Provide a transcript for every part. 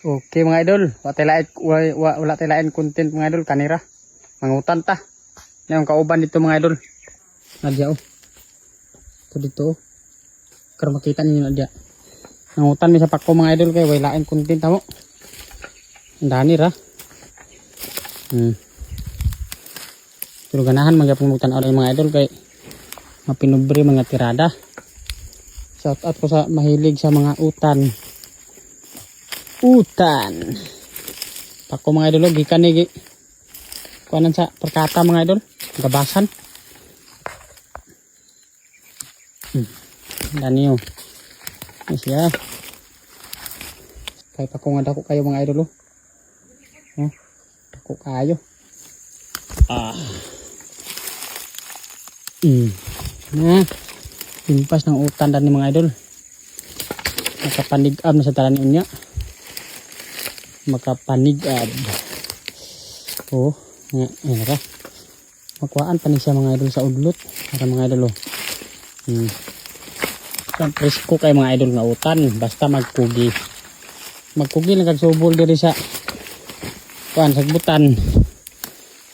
Okay mga idol, wala tayo lain content mga idol, kanira. Mangutan ta. Yung kauban dito mga idol. Nadya oh. Ito dito oh. Karo makita ninyo nadya. Mangutan mi sa pako mga idol kay wala lain content tamo. Andani ra. Pero ganahan magapumutan ulit mga idol kay mapinubre mga tirada. Shout out ko sa mahilig sa mga utan. Pako mga idol, gikan ni kuanan sa perkata mga idol, gabasan. Dani oh. Siya. Kay pako nga dako kayo mga idol oh. Dako kayo. Impas ng utan dani mga idol. Nakapanigab na sa talan niya. Makapanigab. Oh, ayan ka. Magkuhaan pa ni siya mga idol sa udlot. Para mga idol oh. Presko kay mga idol nga utan. Basta magkugi. Magkugi lang kagsubol diri sa kuhaan sagbutan.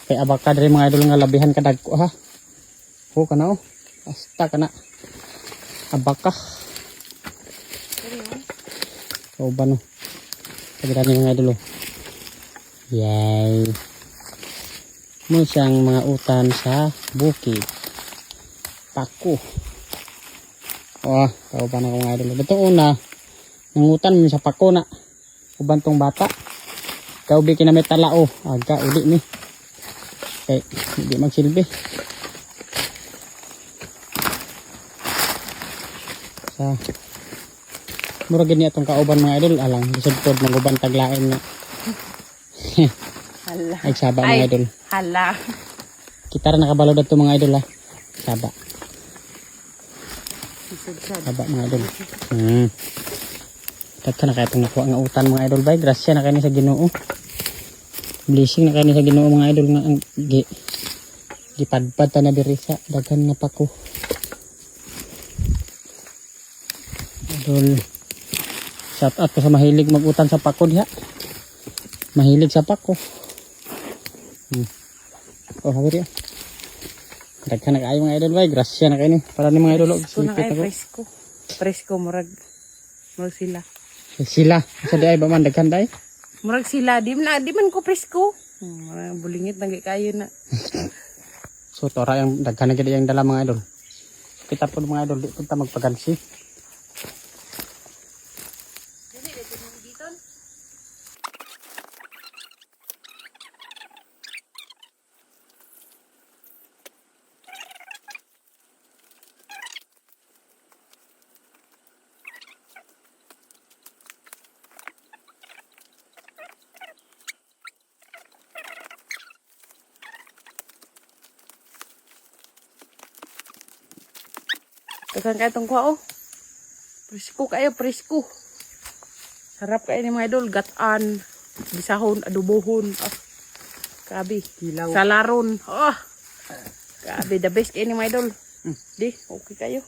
Kay abaka diri mga idol nga labihan kadagko ha. Oh kana oh. Basta kana. Abaka. So ba no? Pagdami mga idol oh. Yay. Mo siyang mga utan sa bukid. Pako. Oh, tao pa na mga idol. Ito una, nangutan mo sa pako na. Uban tong bata. Kaubi kinamit tala oh. Aga uli ni. Okay, hindi magsilbi. Sa mura gini atong kauban mga idol alang bisod pod maguban taglain nga. Hala. Ay saba mga idol. Hala. Kita ra nakabalo dato mga idol ha. Saba. Saba mga idol. Daghan na kay atong nakuha nga utan mga idol bay. Grasya na kani sa Ginoo. Blessing na kani sa Ginoo mga idol nga ang gipadpad ta na diri sa daghan na pako. Idol. Shout out ko sa mahilig magutan sa pako diha. Mahilig sa pako. Oh, hawiri. Daghan na kayo mga idol bay. Grasya na kayo ni. Para ni mga idol. Presko na kayo, presko. Presko, murag sila. Sila. Sa di ay ba man daghan day? Murag sila. Di man ko presko. Bulingit na kayo na. So, tora yung daghan na ganda yung dala mga idol. Kita po mga idol. Di punta magpagansi. Daghan kayo itong kuha oh. Presko kayo, presko. Sarap kayo ni mga idol. Gataan, bisahon, adubohon. Oh. Grabe. Salaron. Oh. Grabe, the best kayo ni mga idol. Di, okay kayo.